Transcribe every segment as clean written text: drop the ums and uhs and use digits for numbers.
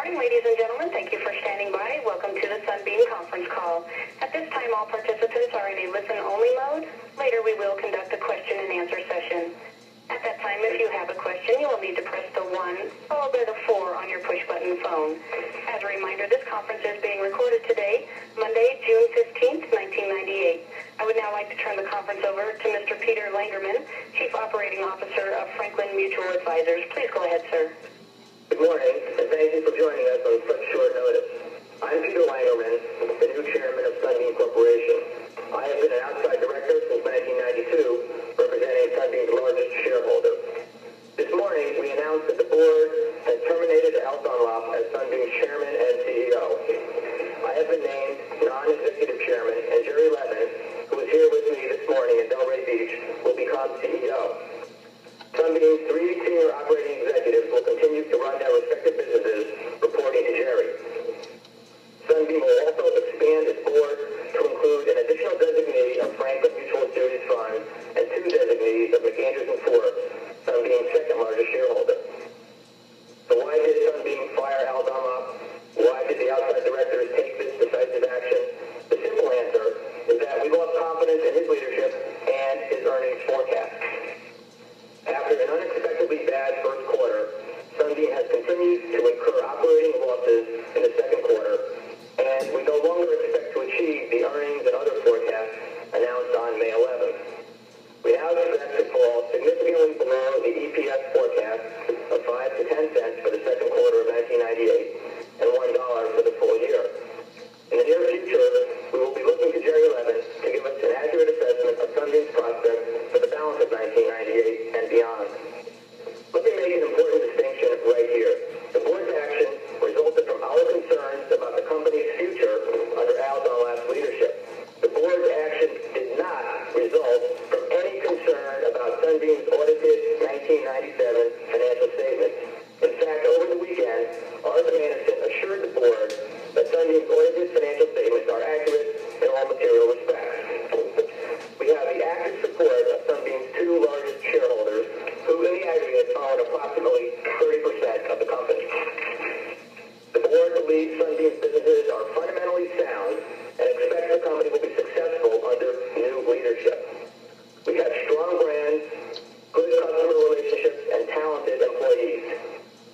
morning, ladies and gentlemen. Thank you for standing by. Welcome to the Sunbeam conference call. At this time, all participants are in a listen-only mode. Later, we will conduct a question-and-answer session. At that time, if you have a question, you will need to press the 1 followed by the 4 on your push-button phone. As a reminder, this conference is being recorded today, Monday, June 15th, 1998. I would now like to turn the conference over to Mr. Peter Langerman, Chief Operating Officer of Franklin Mutual Advisors. Please go ahead, sir. Good morning, and thank you for joining us on such short notice. I'm Peter Langerman, the new chairman of Sunbeam Corporation. I have been an outside director since 1992, representing Sunbeam's largest shareholder. This morning, we announced that the board has terminated Al Dunlap as Sunbeam's chairman and CEO. I have been named non-executive chairman, and Jerry Levin, who is here with me this morning in Delray Beach, will become CEO. Sunbeam's 3 senior operating executives will continue to run their respective businesses, reporting to Jerry. Sunbeam will also expand its board to include an additional designee of Franklin Mutual Series Fund and 2 designees of McAndrews & Forbes, Sunbeam's second-largest shareholder. So why did Sunbeam fire Al Dunlap? Why did the outside directors take this decisive action? The simple answer is that we lost confidence in his leadership and his earnings forecast. After an unexpectedly bad first quarter, Sunbeam has continued to incur operating losses in the second quarter, and we no longer expect to achieve the earnings and other forecasts announced on May 11th. We now expect to fall significantly below the EPS forecast of 5 to 10 cents for the second quarter of 1998 and $1 for the full year. In the near future, we will be looking to Jerry Levin to give us an accurate assessment of Sunbeam's prospects for the balance of 1998 and beyond. Let me make an important distinction right here. The board's action resulted from our concerns about the company's future under Al Dunlap's leadership. The board's action did not result from any concern about Sunbeam's audited 1997 financial statements. In fact, over the weekend, Arthur Anderson assured the board that Sunbeam's audited financial statements are accurate in all material respects. We have the active support of Sunbeam's 2 largest shareholders, who in the aggregate own approximately 30% of the company. The board believes Sunbeam's businesses are fundamentally sound and expects the company will be successful under new leadership. We have strong brands, good customer relationships, and talented employees,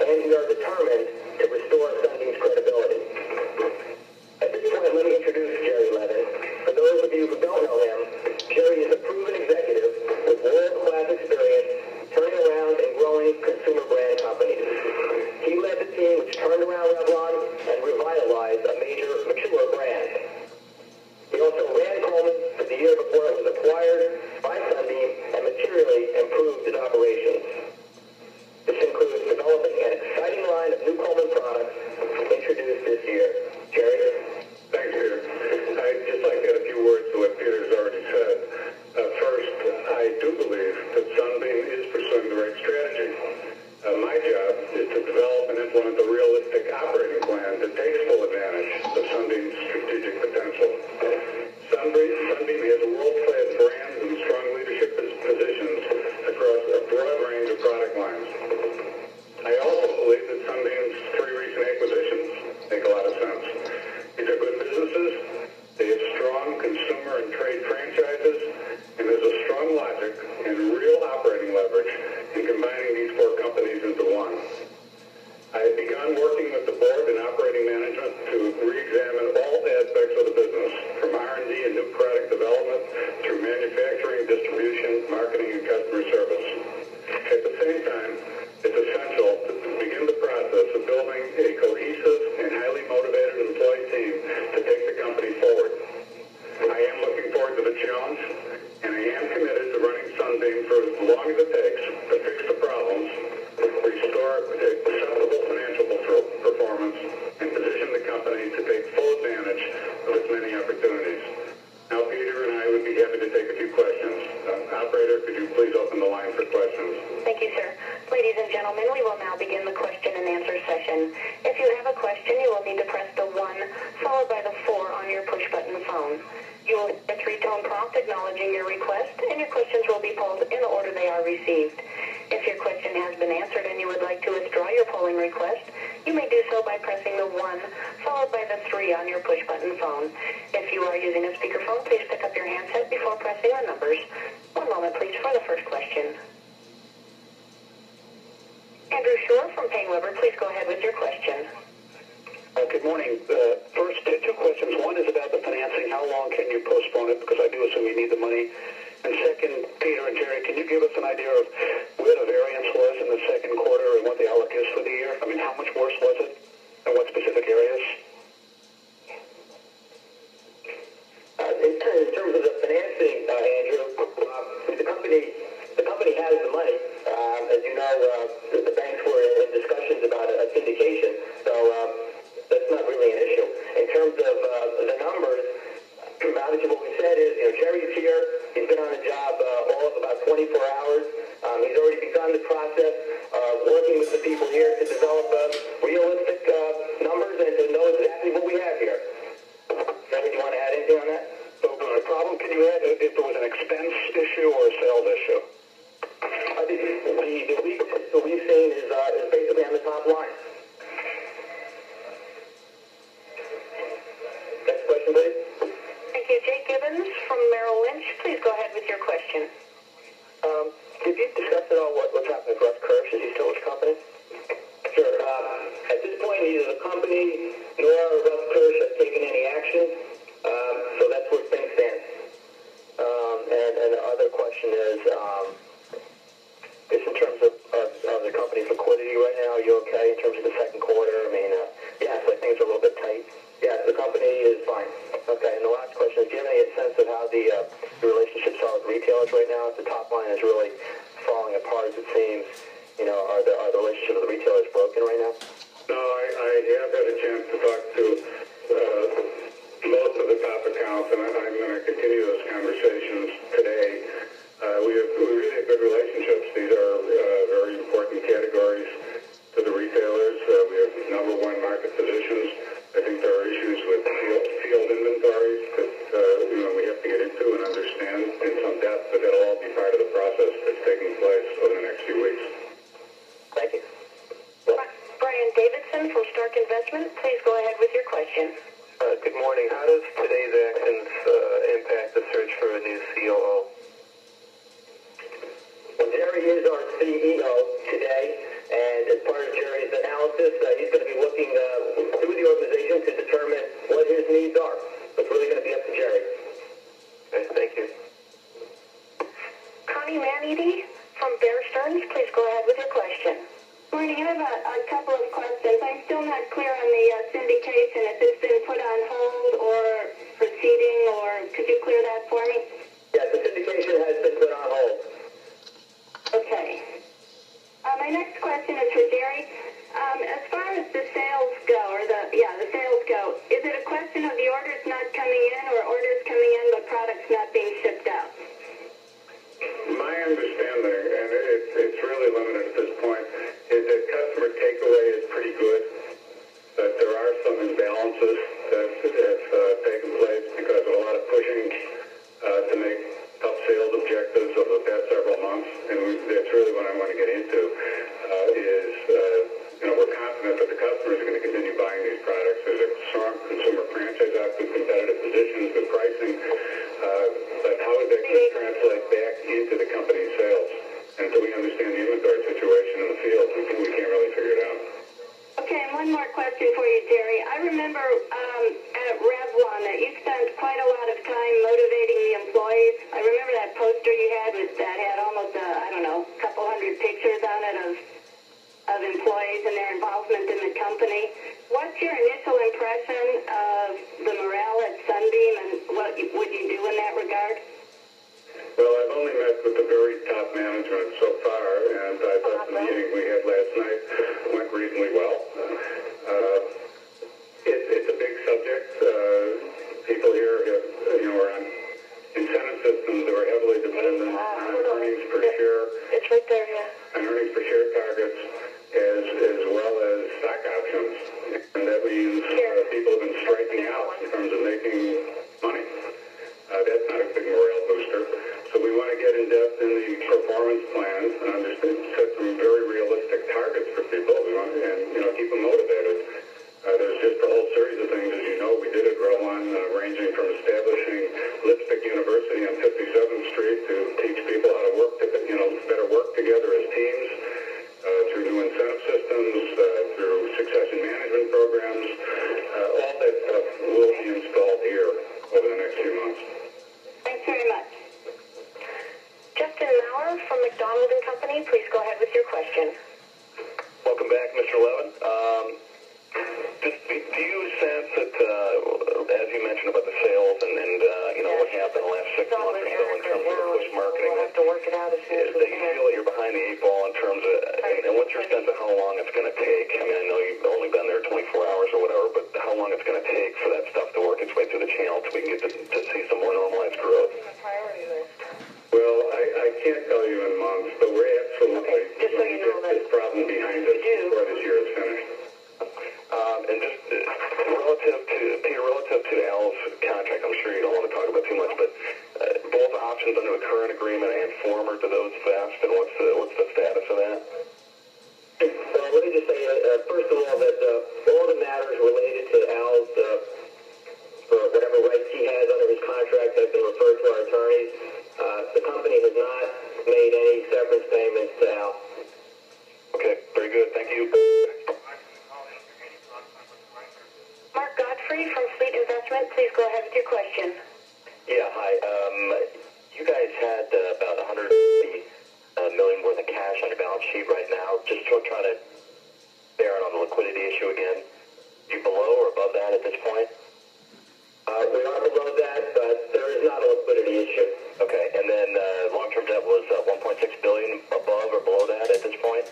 and we are determined to restore Sunbeam's credibility. At this point, let me introduce Jerry Levin. For those of you who don't know him, Jerry is a proven executive with world-class experience turning around and growing consumer brand companies. He led the team which turned around Revlon and revitalized a major mature brand. He also ran Coleman for the year before it was acquired by Sunbeam and materially improved its operations. This includes developing an exciting line of new Coleman products introduced this year. Jerry? Thanks, Peter. I'd just like to add a few words to what Peter's already said. First, I do believe that Sunbeam is pursuing the right strategy. My job is to develop and implement a realistic operating plan that takes full advantage of Sunbeam's strategic potential. Sunbeam has world-class brands and strong leadership positions across a broad range of product lines. I also believe that Sunbeam's 3 recent acquisitions make a lot of sense. These are good businesses, they have strong consumer and trade franchises, and there's a strong logic and real operating leverage in combining these 4 companies into one. I have begun working with the board and operating management to re-examine all aspects of the business, from R&D and new product development through manufacturing, distribution, marketing, and customer service. At the same time, it's essential to begin the process of building a cohesive and highly motivated employee team to take the company forward. I am looking forward to the challenge, and I am committed to running Sunbeam for as long as it takes to fix the problems, restore acceptable financial performance, and position the company to take full advantage of its many opportunities. Now, Peter and I would be happy to take a few questions. Operator, could you please open the line for questions? Thank you, sir. Ladies and gentlemen, we will now begin the question-and-answer session. If you have a question, you will need to press the 1 followed by the 4 on your push-button phone. You will get a 3-tone prompt acknowledging your request, and your questions will be polled in the order they are received. If your question has been answered and you would like to withdraw your polling request, You may do so by pressing the 1 followed by the 3 on your push-button phone. If you are using a speakerphone, please pick up your handset before pressing the numbers. One moment, please, for the first question. Andrew Shore from Payne Weber, please go ahead with your question. Good morning. First, two questions. One is about the financing. How long can you postpone it? Because I do assume you need the money. And second, Peter and Jerry, can you give us an idea of where the variance was in the second quarter and what the outlook is for the year? I mean, how much worse was it? And what specific areas? In terms of the financing, Andrew, the company has the money. As you know, the banks were in discussions about a syndication, so that's not really an issue. In terms of the numbers, obviously what we said is, Jerry's here. He's been on the job all of about 24 hours. He's already begun the process of working with the people here to develop realistic numbers and to know exactly what we have here. Jerry, do you want to add anything on that? So the problem, can you add if it was an expense issue or a sales issue? The weakness that we've seen is basically on the top line. Next question, please. Thank you. Jake Gibbons from Merrill Lynch, please go ahead with your question. Did you discuss at all what's happening with Russ Kirsch? Is he still with the company? Sure. At this point, neither the company nor Russ Kirsch have taken any action, so that's where things stand. And the other question is in terms of the company's liquidity right now, are you okay in terms of the second quarter? I mean, yes, I think it's a little bit tight. Yes, the company is fine. Okay, and the last question is, do you have any sense of how the relationships are with retailers right now? If the top line is really falling apart, as it seems, are the relationships with the retailers broken right now? No, I have had a chance to talk to most of the top accounts, and I'm going to continue those conversations today. We really have good relationships. These are very important categories to the retailers. We have number one market positions. I think there are issues with field inventories that we have to get into and understand in some depth, but that'll all be part of the process that's taking place over the next few weeks. Thank you. Brian Davidson from Stark Investment, please go ahead with your question. Good morning. How does today's actions impact the search for a new COO? Well, Jerry is our CEO today, and as part of Jerry's analysis, he's going to be looking through the organization to determine what his needs are. It's really going to be up to Jerry. Okay, thank you. Connie Maneedy from Bear Stearns, please go ahead with your question. Morning. I have a couple of questions. I'm still not clear on the syndication, if it's been put on hold or proceeding, or could you clear that for me? Yes, the syndication has been put on hold. Okay. My next question is for Jerry. As far as the sales go, the sales go, is it a question of the orders not coming in or orders coming in but products not being shipped out? My understanding, and it's really limited at this point, is that customer takeaway is pretty good, but there are some imbalances that have taken place because of a lot of pushing to make tough sales objectives over the past several months, and that's really what I want to get into, we're confident that the customers are going to continue buying these products. There's a strong consumer franchise out with competitive positions, with pricing, but how is that going to translate back into the company's sales? Until we understand the inventory situation in the field, we can't really figure it out. Okay, and one more question for you, Jerry. I remember at Revlon that you spent quite a lot of time motivating the employees. I remember that poster you had that had almost, a couple hundred pictures on it of employees and their involvement in the company. What's your initial impression of the morale at Sunbeam, and what would you do in that regard? Well, I've only met with the very top management so far, and I thought the meeting we had last night went reasonably well. It's a big subject. People here are on incentive systems that are heavily dependent on earnings per share. It's right there, yeah. And earnings per share targets, as well as stock options. And that means people have been long it's going to take. I mean, I know you've only been there 24 hours or whatever, but how long it's going to take for that stuff to work its way through the channel so we can get to see some more normalized growth? Well, I can't tell you in months, but we're absolutely just so you know this problem behind us before this year is finished. And just relative to Al's contract, I'm sure you don't want to talk about too much, but both options under the current agreement and former, do those vest, and what's the status of that? Well, let me just say, first of all, that all the matters related to Al's, for whatever rights he has under his contract, have been referred to our attorneys. The company has not made any severance payments to Al. Okay, very good. Thank you. Mark Godfrey from Fleet Investment, please go ahead with your question. Yeah, hi. You guys had about $150 million worth of cash on your balance sheet right now. Just trying to bear it on the liquidity issue again. Are you below or above that at this point? We are below that, but there is not a liquidity issue. Okay, and then long-term debt was $1.6 billion above or below that at this point?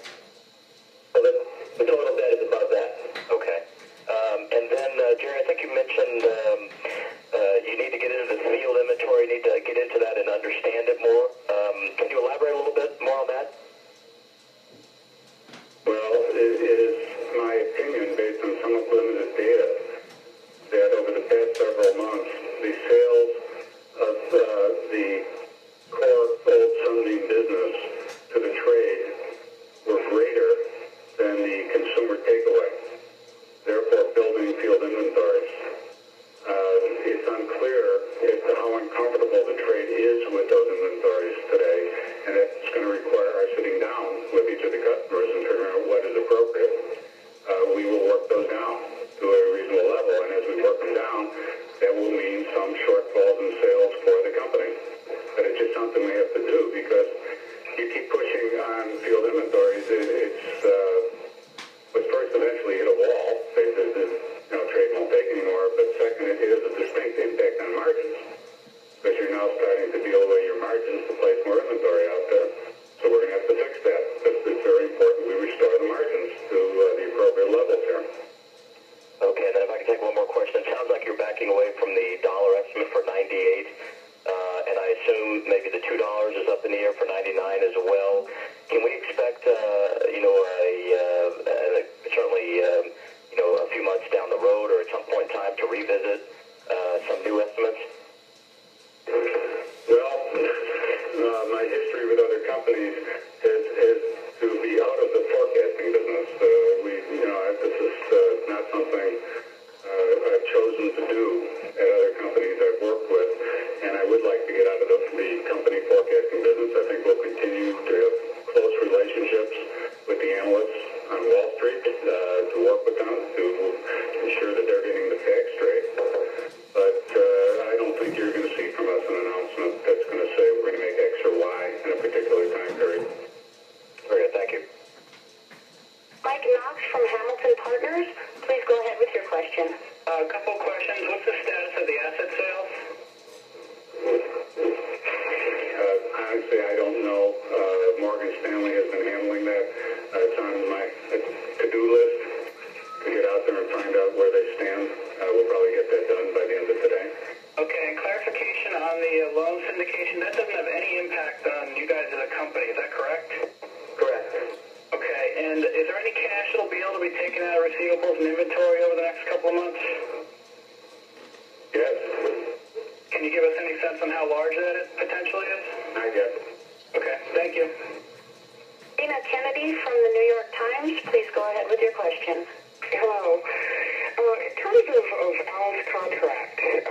So the total debt is above that. Okay. And then, Jerry, I think you mentioned you need to get into the field inventory, you need to get into that and understand it more. Can you elaborate a little bit more on that? Well, it is my opinion, based on somewhat limited data, that over the past several months, the sales of the core old Sunbeam business to the trade were greater than the consumer takeaway, therefore building field inventories. It's unclear as to how uncomfortable the trade is with those inventories today, and it's going to require our sitting down with each of the customers and figuring out what is appropriate. We will work those down to a reasonable level, and as we work them down, that will mean some shortfalls in sales for the company. But it's just something we have to do because you keep pushing on field inventories. But first, eventually hit a wall. Trade won't take anymore. But second, it has a distinct impact on margins because you're now starting to deal away your margins to place more inventory out there. So we're going to have to fix that. It's very important we restore the margins to the appropriate levels here. Okay, then if I can take one more question. It sounds like you're backing away from the dollar estimate for 98, and I assume maybe the $2 is up in the air for 99 as well. Can we expect, certainly, a few months down the road or at some point in time to revisit some new estimates? Well, my history with other companies is to be out of the forecasting business. This is not something I've chosen to do at other companies I've worked with, and I would like to get out of the company forecasting business. I think we'll continue to have close relationships with the analysts on Wall Street to work with them to ensure that they're getting the facts straight. But I don't think you're going to see from us an announcement that's going to say we're going to make X or Y in a particular time period. Very good, thank you. Mike Knox from Hamilton Partners, please go ahead with your question. A couple questions. What's the status of the asset sales? Honestly, I don't know. Morgan Stanley has been handling that. It's on my to-do list to get out there and find out where they stand. We'll probably get that done by the end of today. Okay, and clarification on the loan syndication, that doesn't have any impact on you guys as a company, is that correct? Correct. Okay, and is there any cash that'll be able to be taken out of receivables and inventory over the next couple of months? Yes. Can you give us any sense on how large that potentially is? Not yet. Okay, thank you. Dina Kennedy from the New York Times, please go ahead with your question. Hello. In terms of Al's contract, is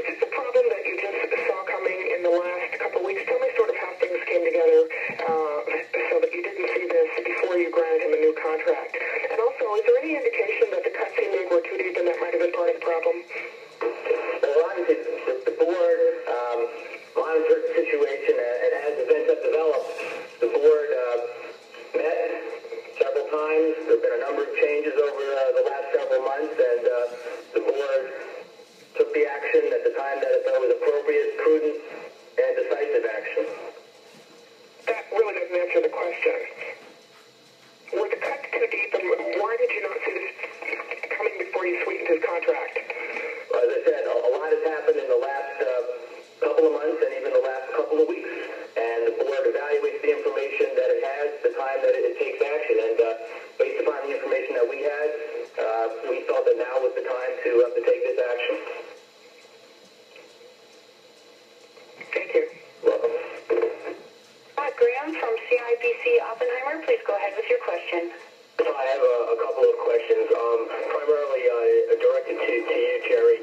this a problem that you just saw coming in the last couple of weeks? Tell me sort of how things came together so that you didn't see this before you granted him a new contract. And also, is there any indication that the cuts he made were too deep and that might have been part of the problem? Well, obviously, the board monitored the situation, and as events have developed, the board met several times. There have been a number of changes over the last several months, and the board took the action at the time that it felt was appropriate, prudent, and decisive action. That really doesn't answer the question. deep, and why did you not see this coming before you sweetened his contract? Well, as I said, a lot has happened in the last couple of months and even the last couple of weeks. And the board evaluates the information that it has, the time that it takes action. And based upon the information that we had, we felt that now was the time to take this action. Thank you. Welcome. Graham from CIBC Oppenheimer, please go ahead with your question. I have a couple of questions, primarily directed to you, Jerry.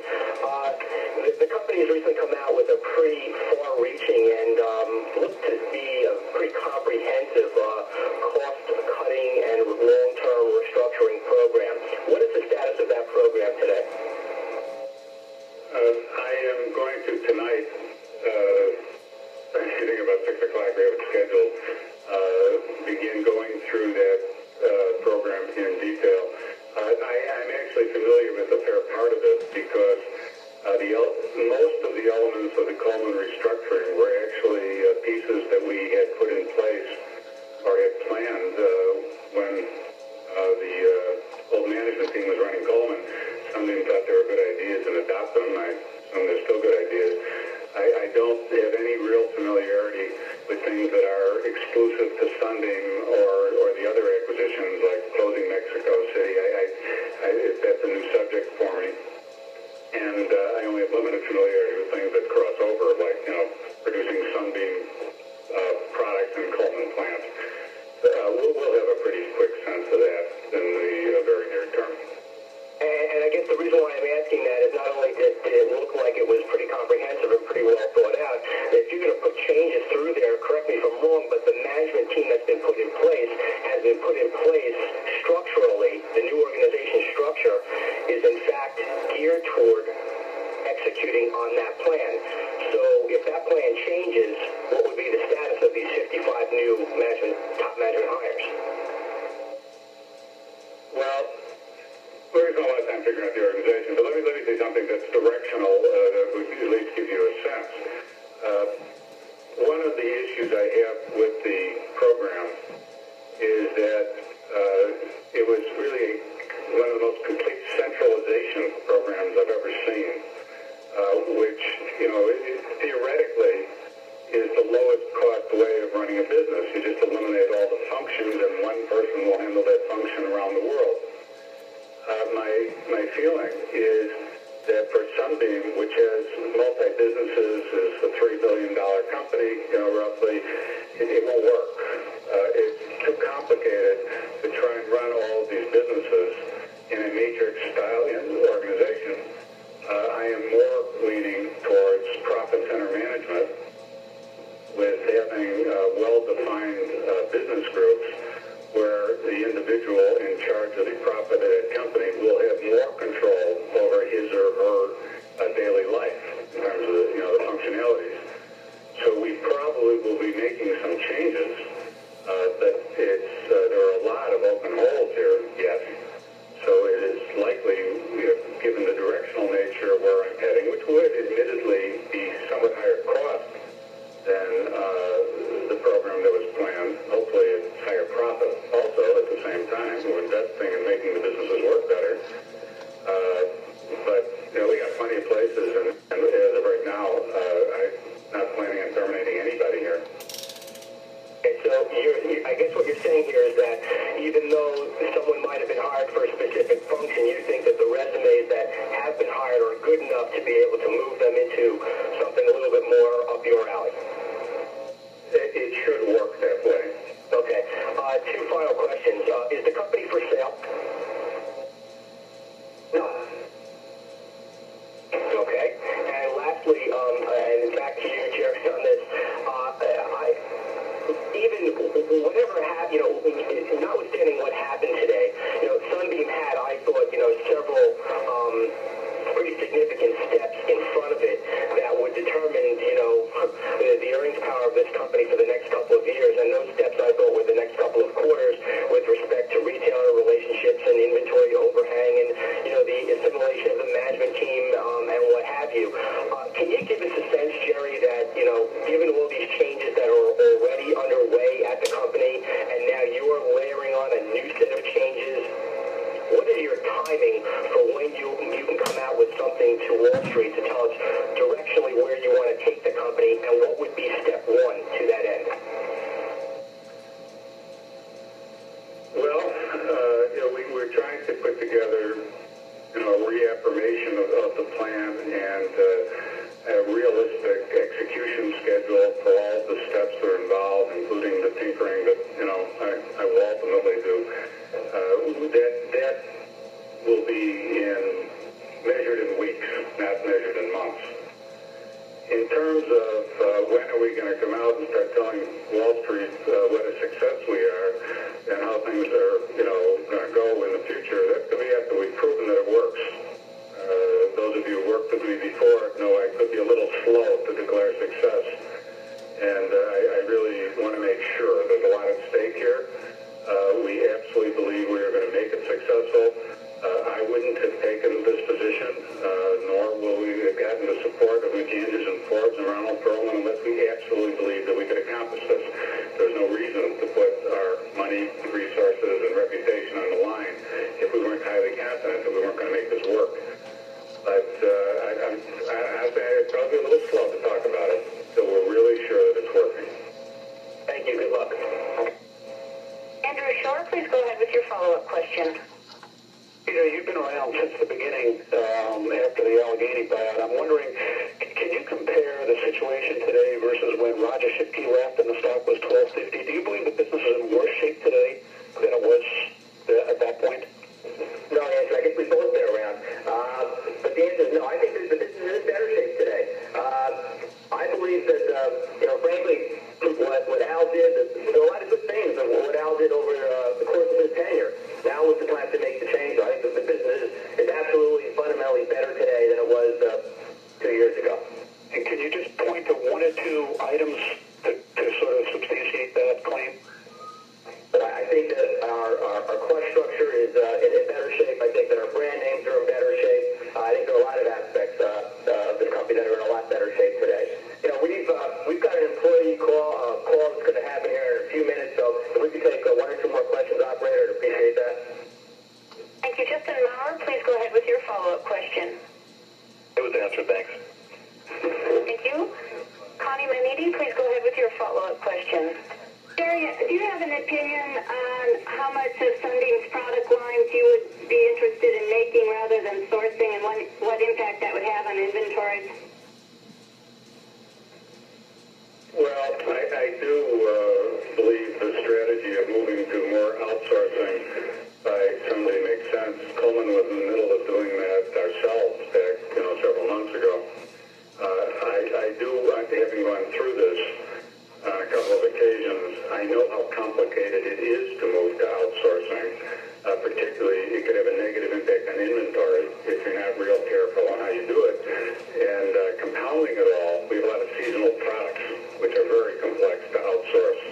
The company has recently come out with a pretty far-reaching and looked to be a pretty comprehensive cost-cutting and long-term restructuring program. What is the status of that program today? I am going to tonight, I think about 6 o'clock we have it scheduled, begin going through that program in detail. I'm actually familiar with a fair part of it because most of the elements of the Coleman restructuring were actually pieces that we had put in place or had planned when the old management team was running Coleman. Some of them thought they were good ideas and adopt them. I assume they're still good ideas. I don't have any real familiarity with things that are exclusive to Sunbeam or the other acquisitions like closing Mexico City. That's a new subject for me. And I only have limited familiarity with things that cross over, like, producing Sunbeam products in Coleman plants. We'll have a pretty quick sense of that in the very near term. And I guess the reason why I'm asking that is not only did it look like it was pretty comprehensive and pretty well thought out, if you're going to put changes through there, correct me if I'm wrong, but the management team that's been put in place has been put in place structurally. The new organization structure is in fact geared toward executing on that plan. So if that plan changes, what would be the status of these 55 new top management hires? Well, we're going to spend a lot of time figuring out the organization, but let me say something that's directional that would at least give you a sense. One of the issues I have with the program is that it was really one of the most complete centralization programs I've ever seen, which, theoretically is the lowest cost way of running a business. You just eliminate all the functions and one person will handle that function around the world. My feeling is that for Sunbeam, which has multi-businesses, is a $3 billion company, roughly, it won't work. It's too complicated to try and run all of these businesses in a matrix-style organization. I am more leaning towards profit center management with having well-defined business groups where the individual in charge of the profit of that company will have more control over his or her daily life in terms of the functionalities. So we probably will be making some changes, but there are a lot of open holes here yet. So it is likely, given the directional nature of where I'm heading, which would admittedly be somewhat higher cost than the program that was planned. Hopefully it's higher profit also at the same time. We're investing in making the businesses work better. But we got plenty of places, and as of right now, I'm not planning on terminating anybody here. Okay, so I guess what you're saying here is that even though someone might have been hired for a specific function, you think that the resumes that have been hired are good enough to be able to move them into something a little bit more up your alley? It should work that way. Okay. Two final questions. Is the company for sale? No. Okay. And lastly, and back to you, Jerry, on this, even whatever happened, notwithstanding what happened today, Sunbeam had, I thought, several pretty significant steps in front of it that would determine, the earnings power of this company for the next couple of years. And those steps, I thought, were the next couple of quarters with respect to retailer relationships and inventory overhang and, the assimilation of the management team and what have you. Can you give us a sense, Jerry, that, given all these changes that are already underway at the company and now you are layering on a new timing for when you can come out with something to Wall Street to tell us directionally where you want to take the company and what would be step one to that end? Well, we're trying to put together, a reaffirmation of the plan and a realistic execution schedule for all the steps that are involved, including the tinkering that, I will ultimately do. That will be measured in weeks, not measured in months. In terms of when are we going to come out and start telling Wall Street what a success we are and how things are, going to go in the future, that's going to be after we've proven that it works. Those of you who worked with me before know I could be a little slow to declare success. And I really want to make sure there's a lot at stake here. We absolutely believe we are going to make it successful. I wouldn't have taken this position, nor will we have gotten the support of McAndrews and Forbes and Ronald Perlman unless we absolutely believe that we could accomplish this. There's no reason to put our money, resources, and reputation on the line if we weren't highly confident that we weren't going to make this work. But I'd probably be a little slow to talk about it until we're really sure that it's working. Thank you. Good luck. Andrew Shore, please go ahead with your follow-up question. Peter, you've been around since the beginning after the Allegheny buyout. I'm wondering, can you compare the situation today versus when Roger Shipke left and the stock was $12.50? Do you believe the business is in worse shape today than it was at that point? No, Andrew, I think we both been around. But the answer is no. I think that the business is in better shape today. I believe that, frankly, what Al did, there are a lot of good things of what Al did over the course of his tenure. Now is the time to make the change. I think that the business is absolutely fundamentally better today than it was 2 years ago. And can you just point to one or two items to sort of substantiate that claim? But I think that our cost structure is in better shape. I think that our brand names are in better shape. I think there are a lot of aspects of this company that are in a lot better shape today. We've got an employee call that's going to happen here in a few minutes, so if we could take one or two more questions, operator, I'd appreciate that. Thank you. Justin Maurer, please go ahead with your follow-up question. It was answered, thanks. Thank you. Connie Manidi, please go ahead with your follow-up question. Jerry, do you have an opinion on how much of Sunbeam's product lines you would be interested in making rather than sourcing, and what impact that would have on inventories? Well, I do believe the strategy of moving to more outsourcing by Sunbeam makes sense. Coleman was in the middle of doing that ourselves back, several months ago. I do, having gone through this on a couple of occasions, I know how complicated it is to move to outsourcing. Particularly, it could have a negative impact on inventory if you're not real careful on how you do it. And compounding it all, we have a lot of seasonal products, which are very complex to outsource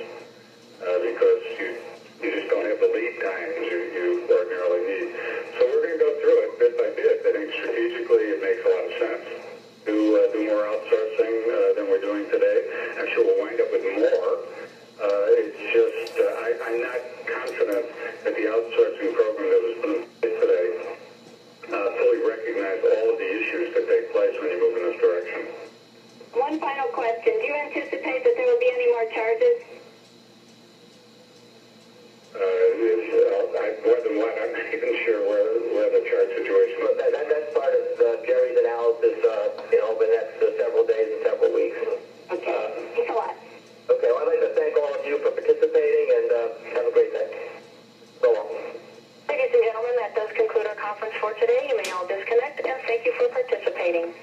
because you just don't have the lead times you ordinarily need. So we're going to go through it bit by bit. I think strategically it makes a lot of sense to do more outsourcing than we're doing today. I'm sure we'll wind up with more. It's just I'm not confident that the outsourcing program that was put in place today fully recognized all of the issues that take place when you move in this direction. One final question. Do you anticipate that there will be any more charges? More than one, I'm not even sure where the charge situation is. But that's part of Jerry's analysis, over the next several days and several weeks. Okay. Thanks a lot. Okay, well, I'd like to thank all of you for participating, and have a great day. So long. Ladies and gentlemen, that does conclude our conference for today. You may all disconnect, and thank you for participating.